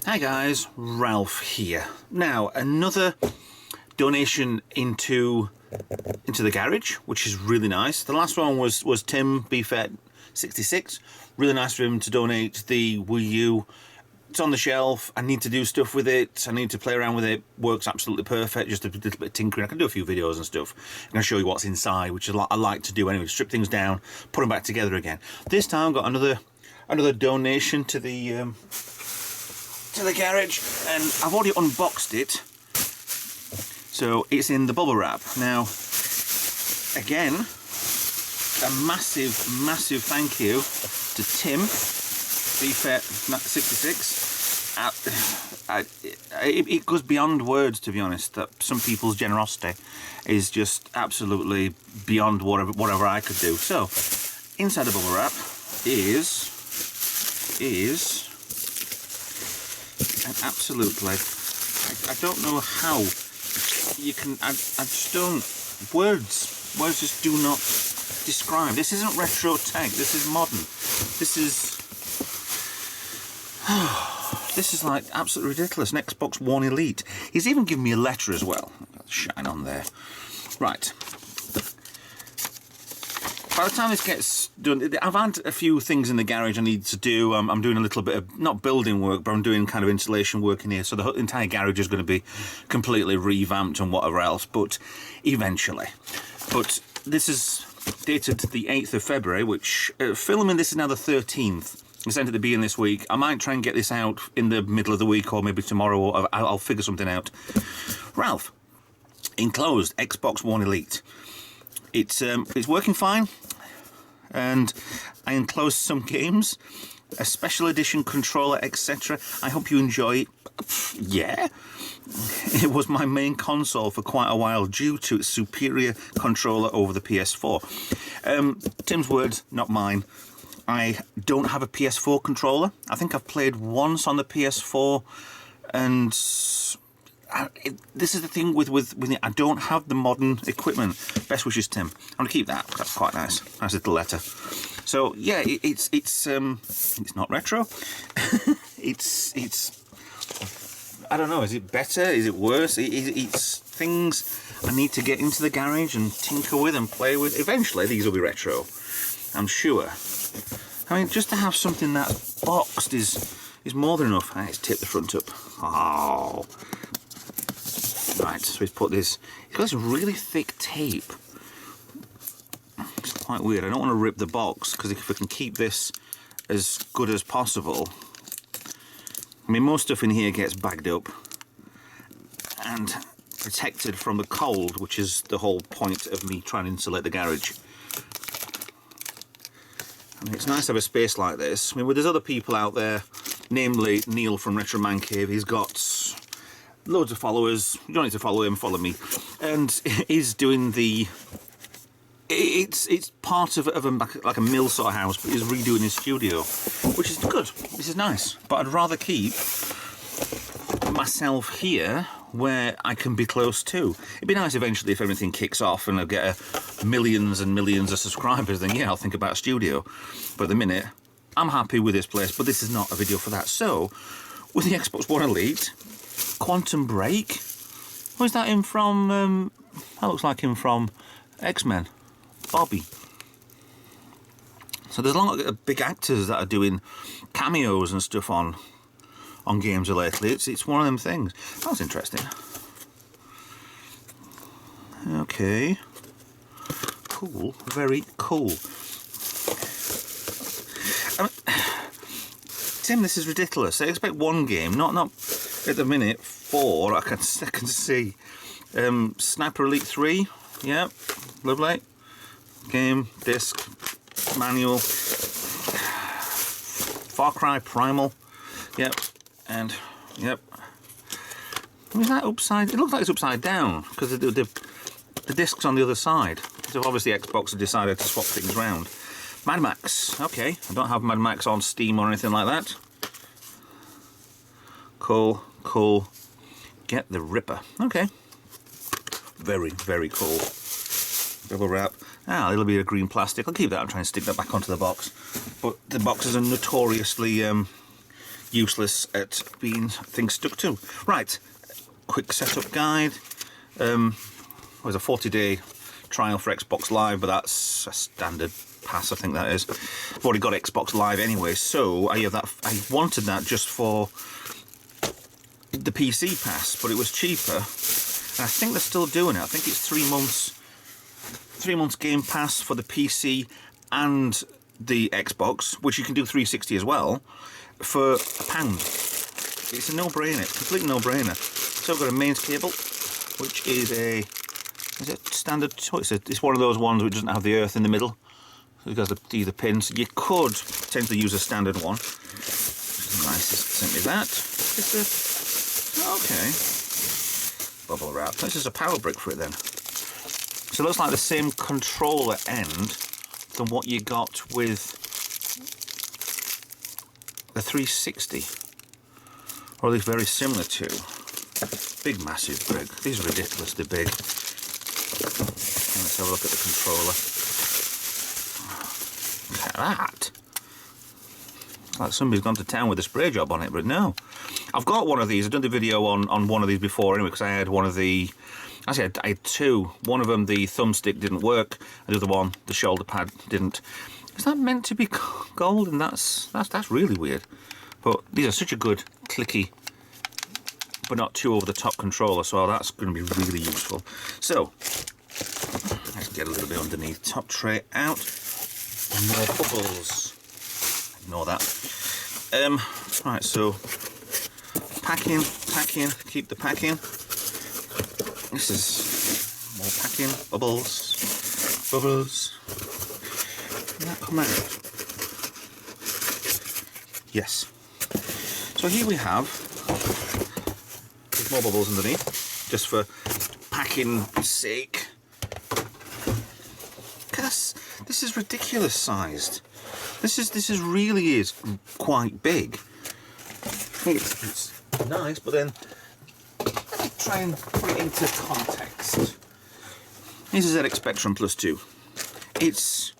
Hi guys, Ralph here. Now another donation into the garage, which is really nice. The last one was Tim BFet66. Really nice for him to donate the Wii U. It's on the shelf. I need to do stuff with it. I need to play around with it. Works absolutely perfect. Just a little bit of tinkering. I can do a few videos and stuff. I'm going to show you what's inside, which is I like to do anyway. Strip things down, put them back together again. This time I've got another donation to the garage, and I've already unboxed it, so it's in the bubble wrap. Now again, a massive thank you to Tim BFet66. It goes beyond words, to be honest, that some people's generosity is just absolutely beyond whatever I could do. So inside the bubble wrap is absolutely, I don't know how you can, I just don't, words just do not describe. This isn't retro tech, this is modern, this is like absolutely ridiculous. An Xbox One Elite. He's even given me a letter as well. Shine on there. Right. By the time this gets done, I've had a few things in the garage I need to do. I'm doing a little bit of, not building work, but I'm doing kind of installation work in here. So the entire garage is going to be completely revamped and whatever else, but eventually. But this is dated the 8th of February, which filming this is now the 13th. It's meant to be in this week. I might try and get this out in the middle of the week or maybe tomorrow, or I'll figure something out. Ralph, enclosed Xbox One Elite. It's working fine, and I enclosed some games, a special edition controller, etc. I hope you enjoy it. Yeah, it was my main console for quite a while due to its superior controller over the PS4. Tim's words, not mine. I don't have a PS4 controller. I think I've played once on the PS4, and this is the thing with it. I don't have the modern equipment. Best wishes, Tim. I'm gonna keep that. That's quite nice. Nice little letter. So yeah, it's not retro. it's I don't know. Is it better? Is it worse? It's things I need to get into the garage and tinker with and play with. Eventually, these will be retro, I'm sure. I mean, just to have something that boxed is more than enough. Let's tip the front up. Oh. Right, so he's put this, he's got this really thick tape. It's quite weird. I don't want to rip the box, because if we can keep this as good as possible. I mean, most stuff in here gets bagged up and protected from the cold, which is the whole point of me trying to insulate the garage. I mean, it's nice to have a space like this. I mean, there's other people out there, namely Neil from Retro Man Cave. He's got loads of followers. You don't need to follow him, follow me. And he's doing the, it's part of like a mill sort of house, but he's redoing his studio, which is good. This is nice. But I'd rather keep myself here where I can be close to. It'd be nice eventually if everything kicks off and I get millions and millions of subscribers, then yeah, I'll think about a studio. But at the minute, I'm happy with this place, but this is not a video for that. So, with the Xbox One Elite, Quantum Break. Where's that in from? That looks like him from X-Men. Bobby. So there's a lot of big actors that are doing cameos and stuff on games lately. It's one of them things. That was interesting. Okay. Cool. Very cool. Tim, this is ridiculous. I expect one game, not at the minute. 4. I can see. Sniper Elite 3. Yep. Lovely. Game, disc, manual. Far Cry Primal. Yep. And yep. Is that upside? It looks like it's upside down because the disc's on the other side. So obviously Xbox have decided to swap things around. Mad Max. Okay, I don't have Mad Max on Steam or anything like that. Cool, cool. Get the Ripper. Okay. Very, very cool. Double wrap. Ah, a little bit of green plastic. I'll keep that and try and stick that back onto the box. But the boxes are notoriously useless at being things stuck to. Right, quick setup guide. It was a 40-day trial for Xbox Live, but that's a standard pass, I think that is. I've already got Xbox Live anyway, so I have that. I wanted that just for the PC pass, but it was cheaper, and I think they're still doing it. I think it's 3 months. 3 months Game Pass for the PC and the Xbox, which you can do 360 as well, for £1. It's a no-brainer. It's a complete no-brainer. So I've got a mains cable, which is a standard. It's one of those ones which doesn't have the earth in the middle. So it has the pins. You could potentially use a standard one. Nice, sent me that. Okay. Bubble wrap. This is a power brick for it then. So it looks like the same controller end than what you got with the 360, or at least very similar to. Big, massive brick. These are ridiculously big. Let's have a look at the controller. Look at that. It's like somebody's gone to town with a spray job on it, but no. I've got one of these. I've done the video on one of these before anyway, because I had one of the... Actually, I had two. One of them, the thumbstick didn't work, and the other one, the shoulder pad, didn't. Is that meant to be gold? And that's really weird. But these are such a good clicky, but not too over the top controller, so that's going to be really useful. So let's get a little bit underneath. Top tray out. More bubbles. Ignore that. Right. So packing. Keep the packing. This is more packing, bubbles. Did that come out? Yes. So here we have, there's more bubbles underneath, just for packing sake. Look at this. This is ridiculous sized. This is really is quite big. It's nice, but then let me try and put it into context. This is ZX Spectrum Plus 2. It's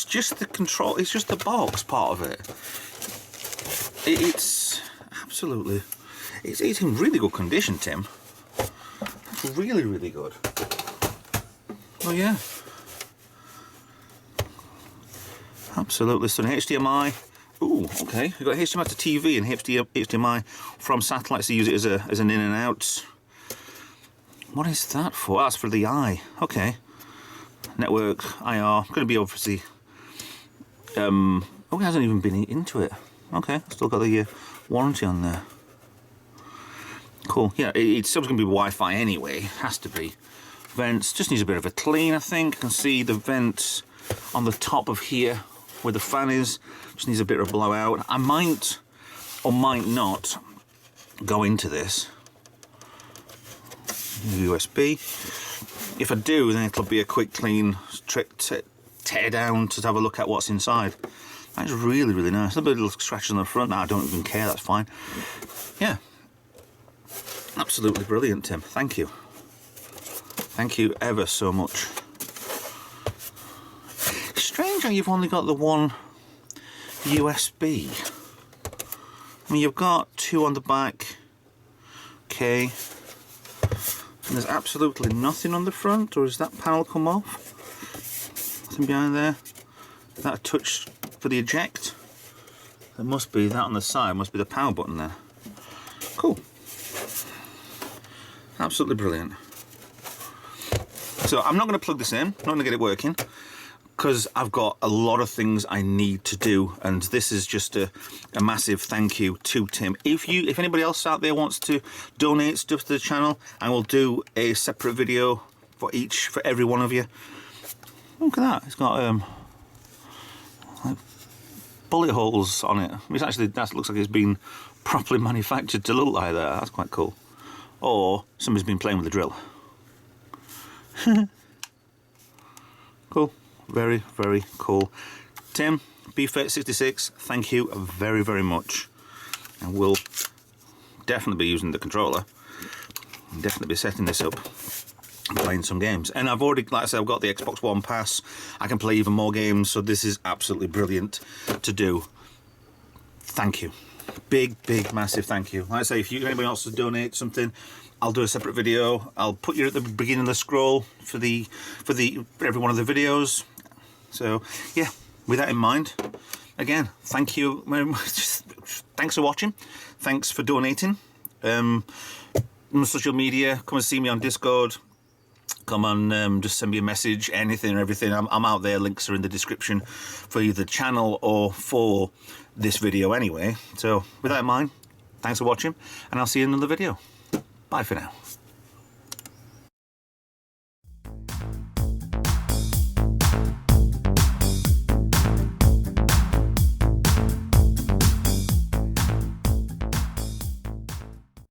just the control, it's just the box part of it. It's absolutely, it's in really good condition, Tim. It's really, really good. Oh yeah. Absolutely stunning. HDMI. Ooh, okay. We've got HDMI to TV and HDMI from satellites to use it as an in and out. What is that for? That's for the eye. Okay. Network, IR. Going to be obviously. Oh, it hasn't even been into it. Okay, still got the warranty on there. Cool. Yeah, it's still going to be Wi-Fi anyway. Has to be. Vents just needs a bit of a clean, I think. You can see the vents on the top of here where the fan is. Just needs a bit of a blowout. I might or might not go into this. USB. If I do, then it'll be a quick clean trick to tear down to have a look at what's inside. That's really, really nice. A little scratches on the front. No, I don't even care, that's fine. Yeah. Absolutely brilliant, Tim. Thank you. Thank you ever so much. Strange how you've only got the one USB. I mean, you've got two on the back. Okay. And there's absolutely nothing on the front, or does that panel come off? Nothing behind there. Is that a touch for the eject? There must be that on the side, must be the power button there. Cool. Absolutely brilliant. So I'm not going to plug this in, not going to get it working, because I've got a lot of things I need to do, and this is just a massive thank you to Tim. If anybody else out there wants to donate stuff to the channel, I will do a separate video for every one of you. Look at that, it's got like bullet holes on it. It's actually, that looks like it's been properly manufactured to look like that. That's quite cool. Or somebody's been playing with the drill. Cool. Very, very cool. Tim, BFit66, thank you very, very much. And we'll definitely be using the controller. I'll definitely be setting this up and playing some games. And I've already, like I said, I've got the Xbox One Pass. I can play even more games, so this is absolutely brilliant to do. Thank you. Big, big, massive thank you. Like I say, if anybody else to donate something, I'll do a separate video. I'll put you at the beginning of the scroll for every one of the videos. So yeah, with that in mind, again, thank you very much. Thanks for watching. Thanks for donating. On social media, come and see me on Discord. Come on, just send me a message, anything or everything. I'm out there. Links are in the description for either the channel or for this video anyway. So with that in mind, thanks for watching, and I'll see you in another video. Bye for now.